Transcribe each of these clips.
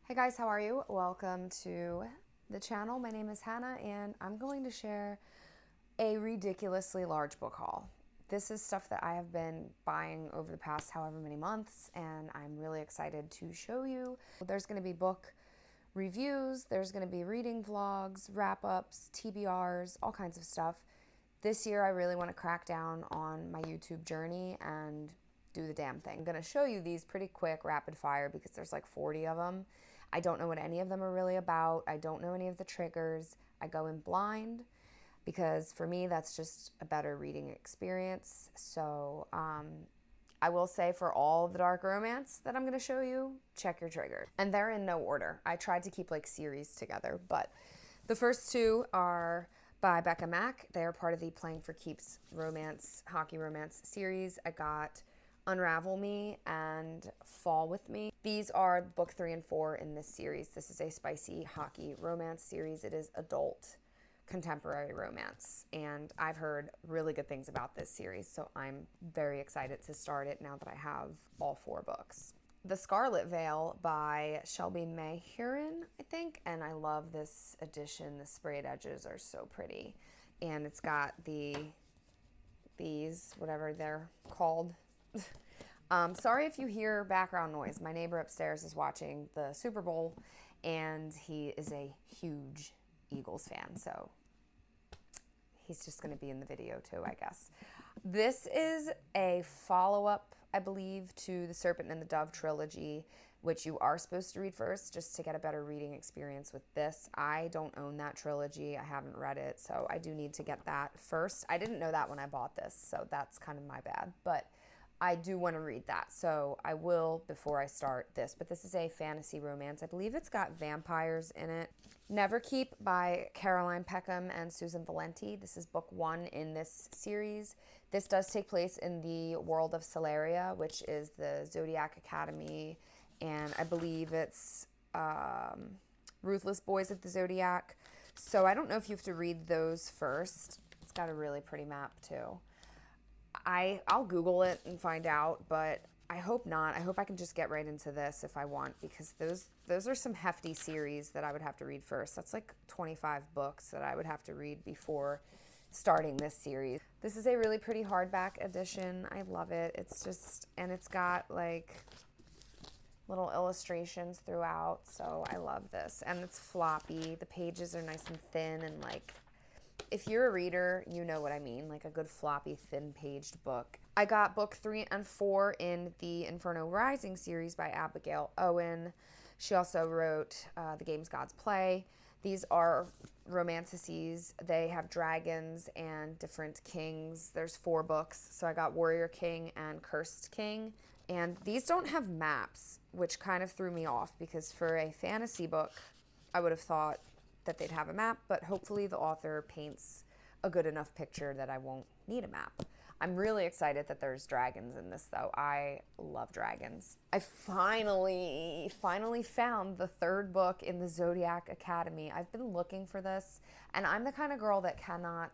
Hey guys, how are you? Welcome to the channel. My name is Hannah and I'm going to share a ridiculously large book haul. This is stuff that I have been buying over the past however many months and I'm really excited to show you. There's going to be book reviews, there's going to be reading vlogs, wrap-ups, TBRs, all kinds of stuff. This year I really want to crack down on my YouTube journey and do the damn thing. I'm going to show you these pretty quick, rapid fire, because there's like 40 of them. I don't know what any of them are really about. I don't know any of the triggers. I go in blind because for me that's just a better reading experience. So I will say for all of the dark romance that I'm going to show you, check your triggers. And they're in no order. I tried to keep like series together, but the first two are by Becca Mack. They are part of the Playing for Keeps romance, hockey romance series. I got Unravel Me and Fall With Me. These are book 3 and 4 in this series. This is a spicy hockey romance series. It is adult contemporary romance, and I've heard really good things about this series, so I'm very excited to start it now that I have all 4 books. The Scarlet Veil by Shelby Mayhurin, I think, and I love this edition. The sprayed edges are so pretty, and it's got these, whatever they're called. Sorry if you hear background noise. My neighbor upstairs is watching the Super Bowl, and he is a huge Eagles fan, so he's just going to be in the video too, I guess. This is a follow-up, I believe, to the Serpent and the Dove trilogy, which you are supposed to read first just to get a better reading experience with this. I don't own that trilogy. I haven't read it, so I do need to get that first. I didn't know that when I bought this, so that's kind of my bad, but I do want to read that, so I will before I start this. But this is a fantasy romance. I believe it's got vampires in it. Never Keep by Caroline Peckham and Susan Valenti. This is book 1 in this series. This does take place in the world of Celeria, which is the Zodiac Academy, and I believe it's Ruthless Boys of the Zodiac. So I don't know if you have to read those first. It's got a really pretty map too. I'll Google it and find out, but I hope not. I hope I can just get right into this if I want, because those are some hefty series that I would have to read first. That's like 25 books that I would have to read before starting this series. This is a really pretty hardback edition. I love it. It's just, and it's got like little illustrations throughout, so I love this. And it's floppy. The pages are nice and thin, and like, if you're a reader, you know what I mean, like a good floppy, thin-paged book. I got book 3 and 4 in the Inferno Rising series by Abigail Owen. She also wrote The Games Gods Play. These are romantices. They have dragons and different kings. There's 4 books, so I got Warrior King and Cursed King. And these don't have maps, which kind of threw me off, because for a fantasy book, I would have thought that they'd have a map, but hopefully the author paints a good enough picture that I won't need a map. I'm really excited that there's dragons in this, though. I love dragons. I finally found the 3rd book in the Zodiac Academy. I've been looking for this, and I'm the kind of girl that cannot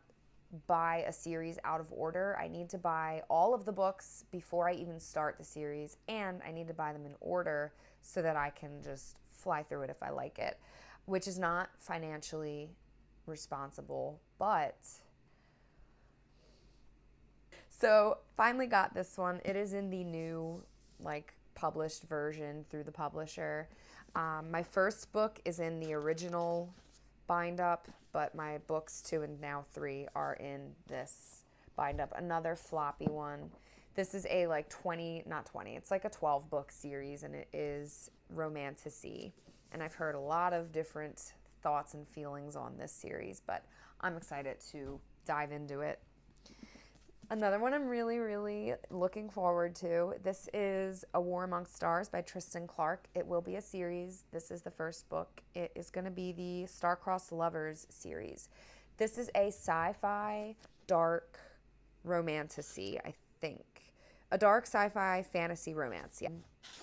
buy a series out of order. I need to buy all of the books before I even start the series, and I need to buy them in order so that I can just fly through it if I like it, which is not financially responsible, but so finally got this one. It is in the new like published version through the publisher. My first book is in the original bind up, but my books 2 and now 3 are in this bind up. Another floppy one. This is a like 20, not 20, it's like a 12 book series, and it is romanticy. And I've heard a lot of different thoughts and feelings on this series, but I'm excited to dive into it. Another one I'm really, really looking forward to. This is A War Amongst Stars by Tristan Clark. It will be a series. This is the first book. It is going to be the Star-Crossed Lovers series. This is a sci-fi dark romantasy, I think. A dark sci-fi fantasy romance. Yeah.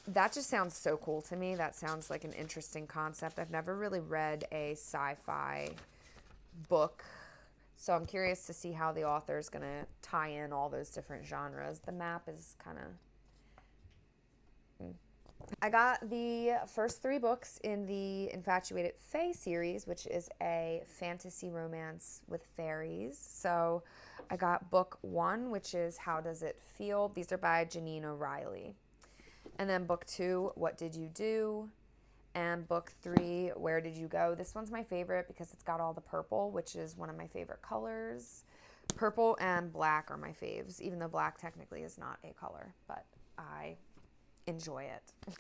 That just sounds so cool to me. That sounds like an interesting concept. I've never really read a sci-fi book, so I'm curious to see how the author is going to tie in all those different genres. The map is kind of I got the first 3 books in the 𝐼𝐴𝐡𝐞𝐫 𝐓𝐴 series, which is a fantasy romance with fairies. So I got book 1, which is How Does It Feel? These are by Janine O'Reilly. And then book 2, What Did You Do? And book 3, Where Did You Go? This one's my favorite because it's got all the purple, which is one of my favorite colors. Purple and black are my faves, even though black technically is not a color, but I enjoy it.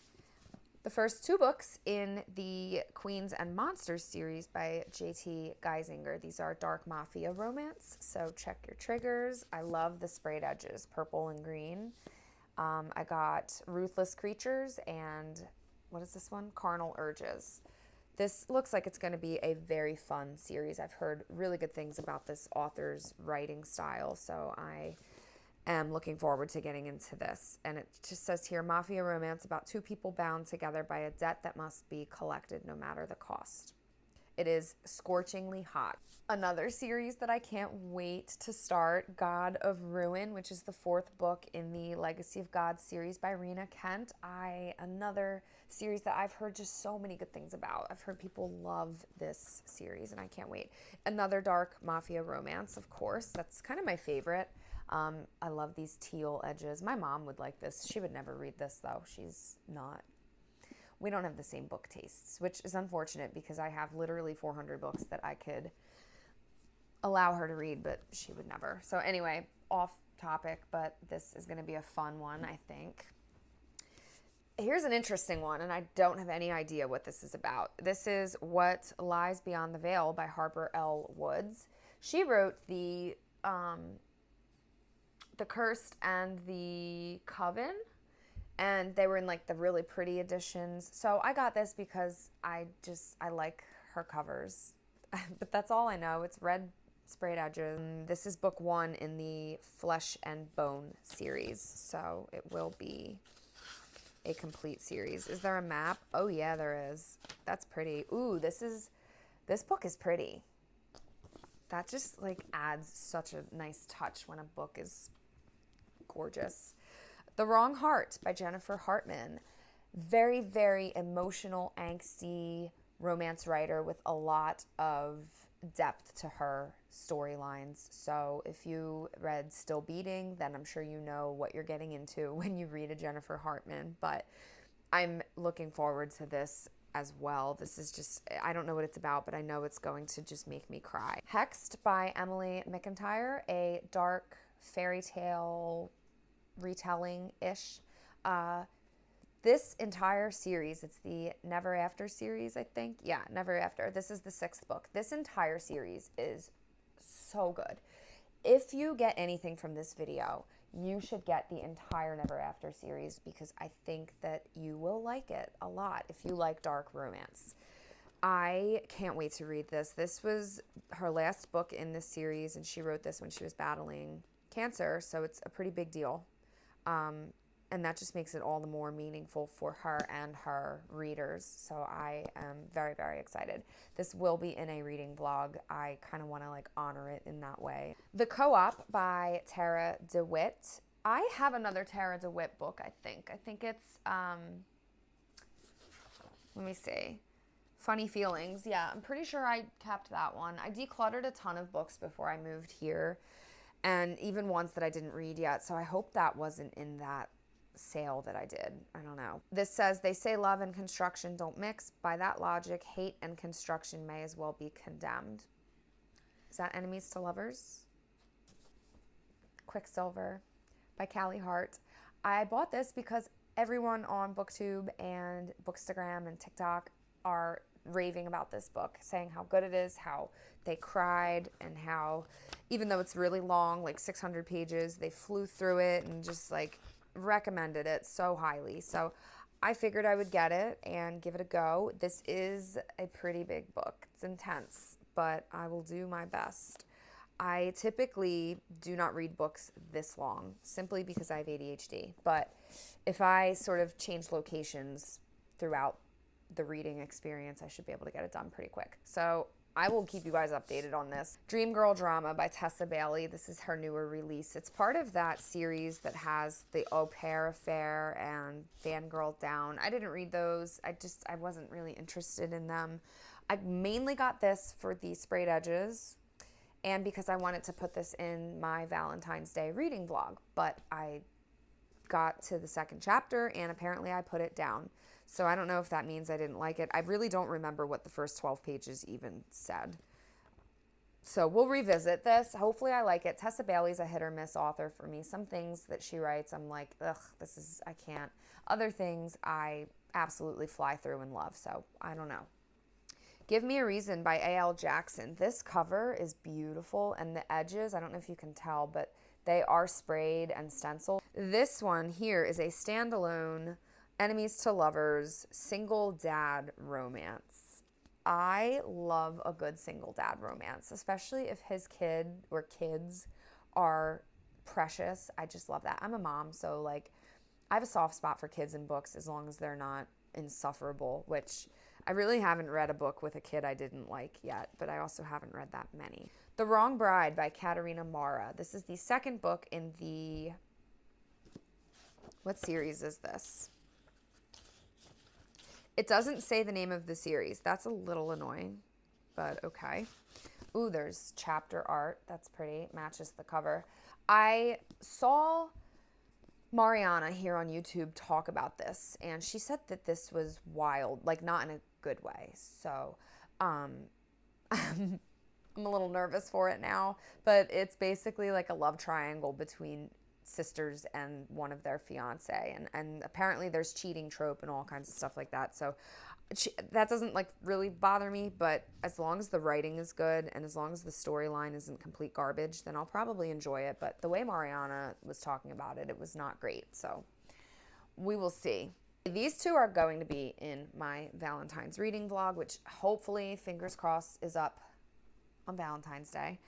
The first 2 books in the Queens and Monsters series by J.T. Geisinger. These are dark mafia romance, so check your triggers. I love the sprayed edges, purple and green. I got Ruthless Creatures and, what is this one? Carnal Urges. This looks like it's going to be a very fun series. I've heard really good things about this author's writing style, so I am looking forward to getting into this. And it just says here, mafia romance about 2 people bound together by a debt that must be collected no matter the cost. It is scorchingly hot. Another series that I can't wait to start, God of Ruin, which is the 4th book in the Legacy of God series by Rena Kent. Another series that I've heard just so many good things about. I've heard people love this series, and I can't wait. Another dark mafia romance, of course. That's kind of my favorite. I love these teal edges. My mom would like this. She would never read this, though. She's not. We don't have the same book tastes, which is unfortunate because I have literally 400 books that I could allow her to read, but she would never. So anyway, off topic, but this is going to be a fun one, I think. Here's an interesting one, and I don't have any idea what this is about. This is What Lies Beyond the Veil by Harper L. Woods. She wrote the Cursed and the Coven, and they were in like the really pretty editions. So I got this because I like her covers. But that's all I know. It's red sprayed edges. This is book 1 in the Flesh and Bone series, so it will be a complete series. Is there a map? Oh yeah, there is. That's pretty. Ooh, this book is pretty. That just like adds such a nice touch when a book is gorgeous. The Wrong Heart by Jennifer Hartman. Very, very emotional, angsty romance writer with a lot of depth to her storylines. So if you read Still Beating, then I'm sure you know what you're getting into when you read a Jennifer Hartman. But I'm looking forward to this as well. This is just, I don't know what it's about, but I know it's going to just make me cry. Hexed by Emily McIntyre, a dark fairy tale retelling-ish. This entire series, it's the Never After series, I think. Yeah, Never After. This is the 6th book. This entire series is so good. If you get anything from this video, you should get the entire Never After series because I think that you will like it a lot if you like dark romance. I can't wait to read this. This was her last book in this series, and she wrote this when she was battling cancer, so it's a pretty big deal. And that just makes it all the more meaningful for her and her readers. So I am very, very excited. This will be in a reading vlog. I kind of want to like honor it in that way. The Co-op by Tara DeWitt. I have another Tara DeWitt book, I think. I think it's, let me see. Funny Feelings. Yeah, I'm pretty sure I kept that one. I decluttered a ton of books before I moved here, and even ones that I didn't read yet. So I hope that wasn't in that sale that I did. I don't know. This says, they say love and construction don't mix. By that logic, hate and construction may as well be condemned. Is that Enemies to Lovers? Quicksilver by Callie Hart. I bought this because everyone on BookTube and Bookstagram and TikTok are raving about this book, saying how good it is, how they cried, and how even though it's really long, like 600 pages, they flew through it and just like recommended it so highly. So I figured I would get it and give it a go. This is a pretty big book. It's intense, but I will do my best. I typically do not read books this long simply because I have ADHD. But if I sort of change locations throughout the reading experience, I should be able to get it done pretty quick. So I will keep you guys updated on this. Dream Girl Drama by Tessa Bailey. This is her newer release. It's part of that series that has the Au Pair Affair and Fangirl Down. I didn't read those. I wasn't really interested in them. I mainly got this for the sprayed edges and because I wanted to put this in my Valentine's Day reading vlog, but I got to the second chapter and apparently I put it down. So I don't know if that means I didn't like it. I really don't remember what the first 12 pages even said. So we'll revisit this. Hopefully I like it. Tessa Bailey's a hit or miss author for me. Some things that she writes, I'm like, ugh, I can't. Other things I absolutely fly through and love. So I don't know. Give Me a Reason by A.L. Jackson. This cover is beautiful and the edges, I don't know if you can tell, but they are sprayed and stenciled. This one here is a standalone enemies to lovers single dad romance. I love a good single dad romance, especially if his kid or kids are precious. I just love that. I'm a mom, so like I have a soft spot for kids in books as long as they're not insufferable, which I really haven't read a book with a kid I didn't like yet, but I also haven't read that many. The Wrong Bride by Katerina Mara. This is the second book in the, what series is this? It doesn't say the name of the series. That's a little annoying, but okay. Ooh, there's chapter art. That's pretty. Matches the cover. I saw Mariana here on YouTube talk about this, and she said that this was wild, like not in a good way. So I'm a little nervous for it now, but it's basically like a love triangle between sisters and one of their fiance, and apparently there's cheating trope and all kinds of stuff like that. So that doesn't like really bother me, but as long as the writing is good and as long as the storyline isn't complete garbage, then I'll probably enjoy it. But the way Mariana was talking about it, it was not great. So we will see. These two are going to be in my Valentine's reading vlog, which hopefully, fingers crossed, is up on Valentine's Day.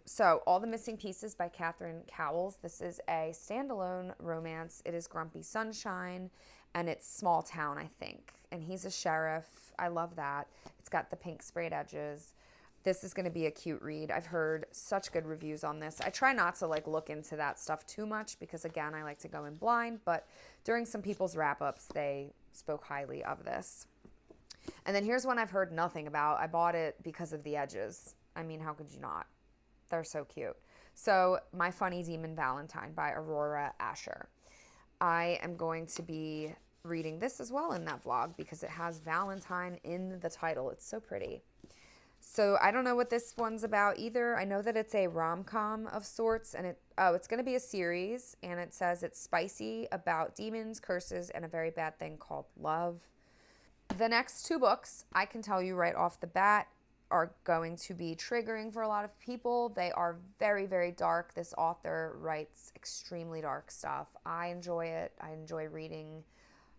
So All the Missing Pieces by Catherine Cowles. This is a standalone romance. It is Grumpy Sunshine, and it's small town, I think. And he's a sheriff. I love that. It's got the pink sprayed edges. This is going to be a cute read. I've heard such good reviews on this. I try not to like look into that stuff too much because again, I like to go in blind, but during some people's wrap-ups, they spoke highly of this. And then here's one I've heard nothing about. I bought it because of the edges. I mean, how could you not? They're so cute. So My Funny Demon Valentine by Aurora Asher. I am going to be reading this as well in that vlog because it has Valentine in the title. It's so pretty. So I don't know what this one's about either. I know that it's a rom-com of sorts, and it's going to be a series, and it says it's spicy about demons, curses, and a very bad thing called love. The next two books, I can tell you right off the bat, are going to be triggering for a lot of people. They are very, very dark. This author writes extremely dark stuff. I enjoy it. I enjoy reading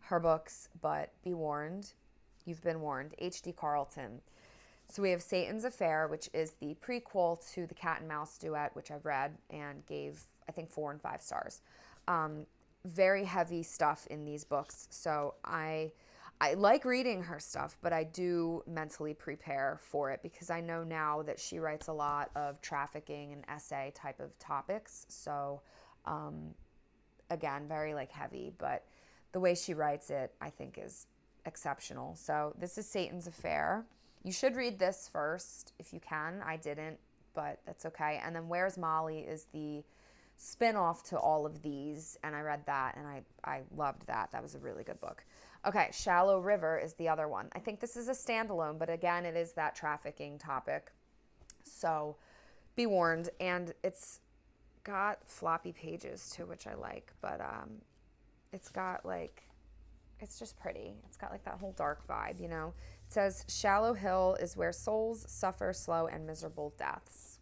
her books, but be warned. You've been warned. H.D. Carlton. So we have Satan's Affair, which is the prequel to the Cat and Mouse duet, which I've read and gave, I think, 4 and 5 stars. Very heavy stuff in these books. So I like reading her stuff, but I do mentally prepare for it because I know now that she writes a lot of trafficking and essay type of topics. So, again, very like heavy, but the way she writes it, I think, is exceptional. So this is Satan's Affair. You should read this first if you can. I didn't, but that's okay. And then Where's Molly is the spin-off to all of these, and I read that, and I loved that. That was a really good book. Okay, Shallow River is the other one. I think this is a standalone, but again, it is that trafficking topic. So be warned. And it's got floppy pages too, which I like, but it's got like, it's just pretty. It's got like that whole dark vibe, you know. It says, Shallow Hill is where souls suffer slow and miserable deaths.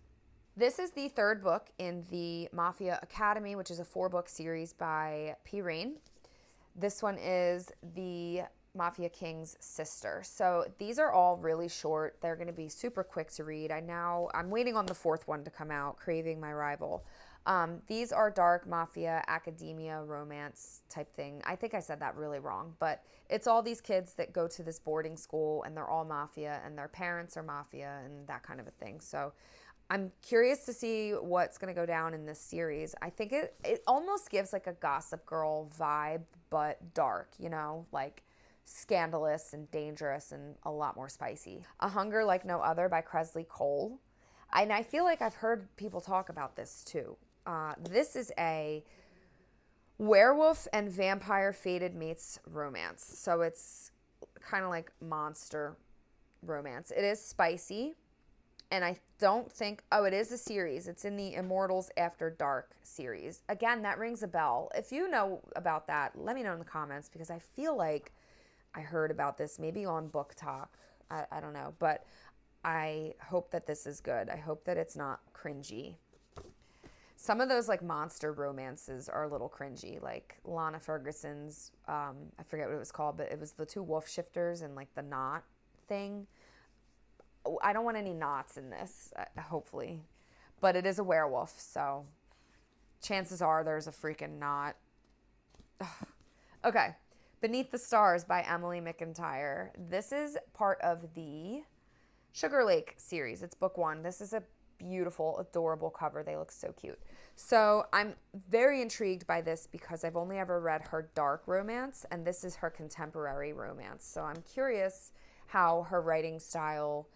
This is the third book in the Mafia Academy, which is a 4-book series by P. Rain. This one is the Mafia King's sister. So these are all really short. They're going to be super quick to read. I'm waiting on the 4th one to come out, Craving My Rival. These are dark mafia, academia, romance type thing. I think I said that really wrong, but it's all these kids that go to this boarding school and they're all mafia and their parents are mafia and that kind of a thing. So I'm curious to see what's going to go down in this series. I think it almost gives like a Gossip Girl vibe, but dark, you know, like scandalous and dangerous and a lot more spicy. A Hunger Like No Other by Kresley Cole. And I feel like I've heard people talk about this too. This is a werewolf and vampire fated mates romance. So it's kind of like monster romance. It is spicy. And I don't think, it is a series. It's in the Immortals After Dark series. Again, that rings a bell. If you know about that, let me know in the comments because I feel like I heard about this maybe on Book Talk. I don't know. But I hope that this is good. I hope that it's not cringy. Some of those like monster romances are a little cringy. Like Lana Ferguson's, I forget what it was called, but it was the two wolf shifters and like the knot thing. I don't want any knots in this, hopefully. But it is a werewolf, so chances are there's a freaking knot. Ugh. Okay. Beneath the Stars by Emily McIntyre. This is part of the Sugar Lake series. It's book 1. This is a beautiful, adorable cover. They look so cute. So I'm very intrigued by this because I've only ever read her dark romance, and this is her contemporary romance. So I'm curious how her writing style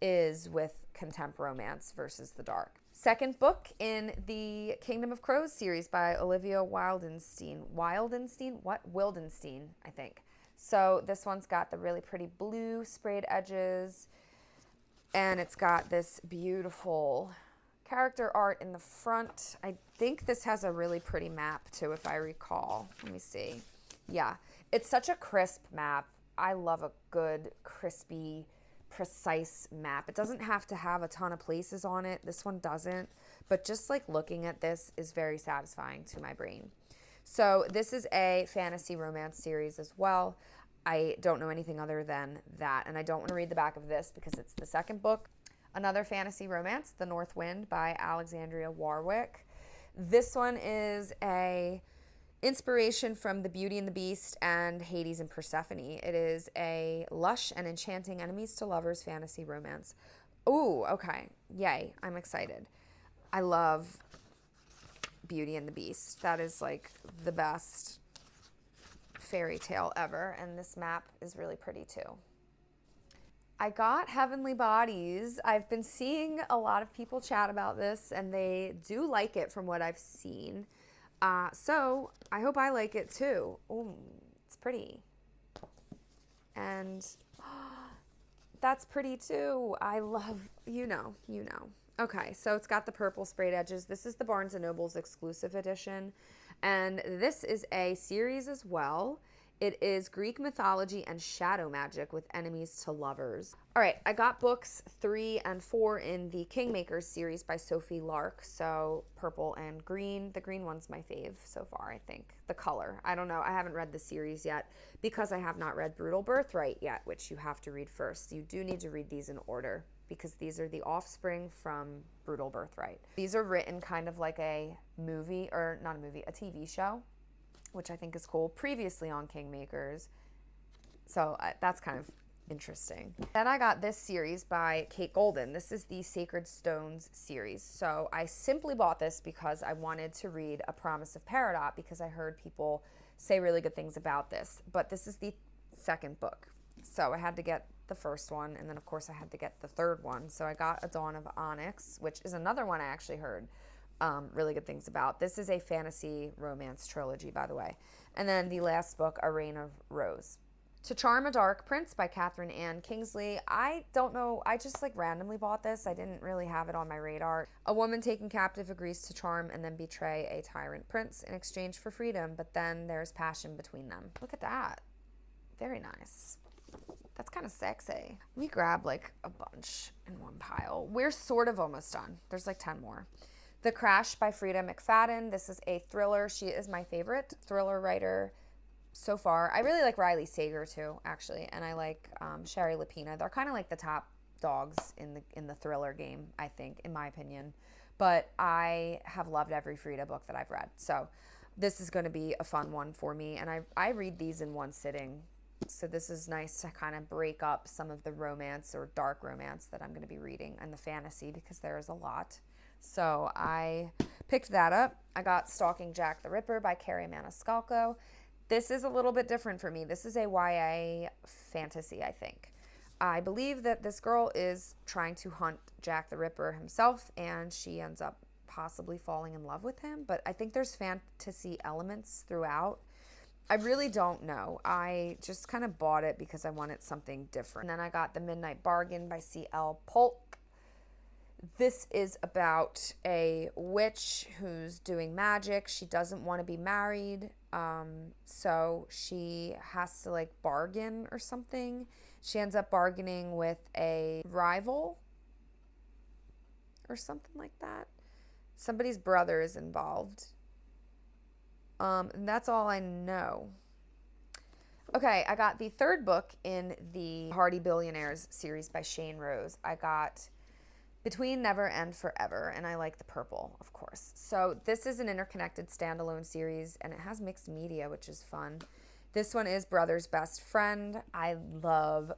is with contemp romance versus the dark. Second book in the Kingdom of Crows series by Olivia Wildenstein. Wildenstein, I think. So this one's got the really pretty blue sprayed edges, and it's got this beautiful character art in the front. I think this has a really pretty map too, if I recall. Let me see. Yeah, it's such a crisp map. I love a good, crispy, precise map. It doesn't have to have a ton of places on it. This one doesn't, but just like looking at this is very satisfying to my brain. So this is a fantasy romance series as well. I don't know anything other than that, and I don't want to read the back of this because it's the second book. Another fantasy romance, The North Wind by Alexandria Warwick. This one is a inspiration from The Beauty and the Beast and Hades and Persephone. It is a lush and enchanting enemies to lovers fantasy romance. Ooh, okay. Yay. I'm excited. I love Beauty and the Beast. That is like the best fairy tale ever, and this map is really pretty too. I got Heavenly Bodies. I've been seeing a lot of people chat about this, and they do like it from what I've seen. So I hope I like it too. Ooh, it's pretty. And that's pretty too. I love, you know. Okay, so it's got the purple sprayed edges. This is the Barnes & Noble's exclusive edition. And this is a series as well. It is Greek mythology and shadow magic with enemies to lovers. All right, I got books 3 and 4 in the Kingmakers series by Sophie Lark. So purple and green. The green one's my fave so far, I think. The color. I don't know. I haven't read the series yet because I have not read Brutal Birthright yet, which you have to read first. You do need to read these in order because these are the offspring from Brutal Birthright. These are written kind of like a movie, or not a movie, a TV show, which I think is cool, previously on Kingmakers. So that's kind of interesting. Then I got this series by Kate Golden. This is the Sacred Stones series. So I simply bought this because I wanted to read A Promise of Peridot because I heard people say really good things about this. But this is the second book. So I had to get the first one, and then of course I had to get the third one. So I got A Dawn of Onyx, which is another one I actually heard really good things about. This is a fantasy romance trilogy, by the way. And then the last book, A Reign of Rose. To Charm a Dark Prince by Catherine Ann Kingsley. I don't know, I just like randomly bought this. I didn't really have it on my radar. A woman taken captive agrees to charm and then betray a tyrant prince in exchange for freedom, but then there's passion between them. Look at that. Very nice. That's kind of sexy. Let me grab like a bunch in one pile. We're sort of almost done. There's like 10 more. The Crash by Frida McFadden. This is a thriller. She is my favorite thriller writer so far. I really like Riley Sager too, actually, and I like Shari Lapina. They're kind of like the top dogs in the thriller game, I think, in my opinion. but I have loved every Frida book that I've read. So this is going to be a fun one for me. And I read these in one sitting. So this is nice to kind of break up some of the romance or dark romance that I'm going to be reading and the fantasy, because there is a lot. So I picked that up. I got Stalking Jack the Ripper by Carrie Maniscalco. This is a little bit different for me. This is a YA fantasy, I think. I believe that this girl is trying to hunt Jack the Ripper himself, and she ends up possibly falling in love with him. But I think there's fantasy elements throughout. I really don't know. I just kind of bought it because I wanted something different. And then I got The Midnight Bargain by C.L. Polk. This is about a witch who's doing magic. She doesn't want to be married, so she has to like bargain or something. She ends up bargaining with a rival or something like that. Somebody's brother is involved. And that's all I know. Okay, I got the third book in the Hardy Billionaires series by Shane Rose. I got Between Never and Forever, and I like the purple, of course. So this is an interconnected standalone series, and it has mixed media, which is fun. This one is Brother's Best Friend. I love,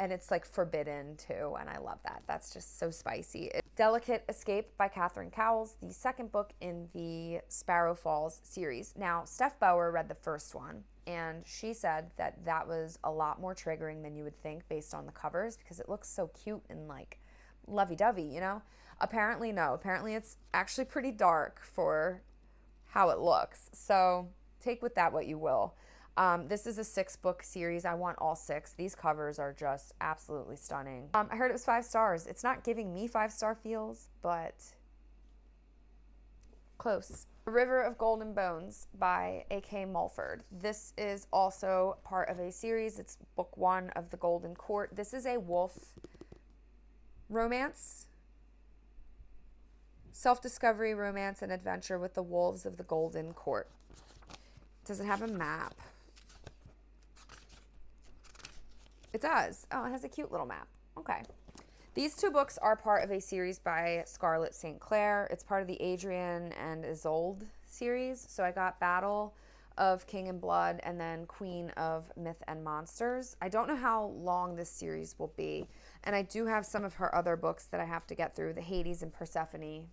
and it's like forbidden too, and I love that. That's just so spicy. Delicate Escape by Catherine Cowles, the second book in the Sparrow Falls series. Now, Steph Bauer read the first one, and she said that that was a lot more triggering than you would think based on the covers, because it looks so cute and like lovey-dovey, you know? Apparently no. Apparently it's actually pretty dark for how it looks. So take with that what you will. This is a 6-book series. I want all 6. These covers are just absolutely stunning. I heard it was 5 stars. It's not giving me 5-star feels, but close. A River of Golden Bones by A.K. Mulford. This is also part of a series. It's book 1 of The Golden Court. This is a wolf romance, self-discovery romance and adventure with the wolves of the Golden Court. Does it have a map? It does. Oh, it has a cute little map. Okay. These 2 books are part of a series by Scarlett St. Clair. It's part of the Adrienne and Isolde series. So I got Battle of King and Blood and then Queen of Myth and Monsters. I don't know how long this series will be. And I do have some of her other books that I have to get through, the Hades and Persephone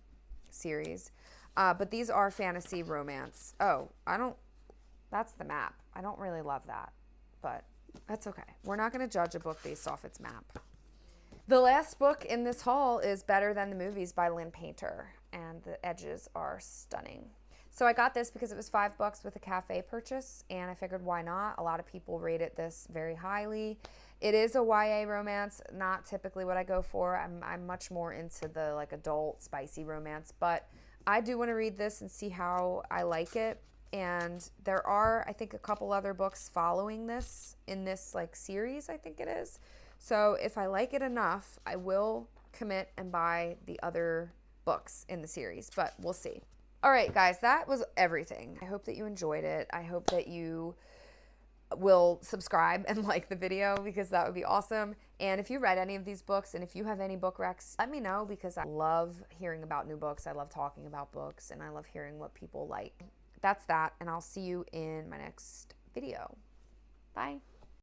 series. But these are fantasy romance. Oh, that's the map. I don't really love that, but that's okay. We're not going to judge a book based off its map. The last book in this haul is Better Than the Movies by Lynn Painter, and the edges are stunning. So I got this because it was $5 with a cafe purchase, and I figured why not? A lot of people rated this very highly. It is a YA romance, not typically what I go for. I'm much more into the like adult spicy romance, but I do want to read this and see how I like it. And there are, I think, a couple other books following this in this like series, I think it is. So if I like it enough, I will commit and buy the other books in the series, but we'll see. All right, guys, that was everything. I hope that you enjoyed it. I hope that you will subscribe and like the video, because that would be awesome. And if you read any of these books and if you have any book recs, let me know, because I love hearing about new books. I love talking about books, and I love hearing what people like. That's that, and I'll see you in my next video. Bye.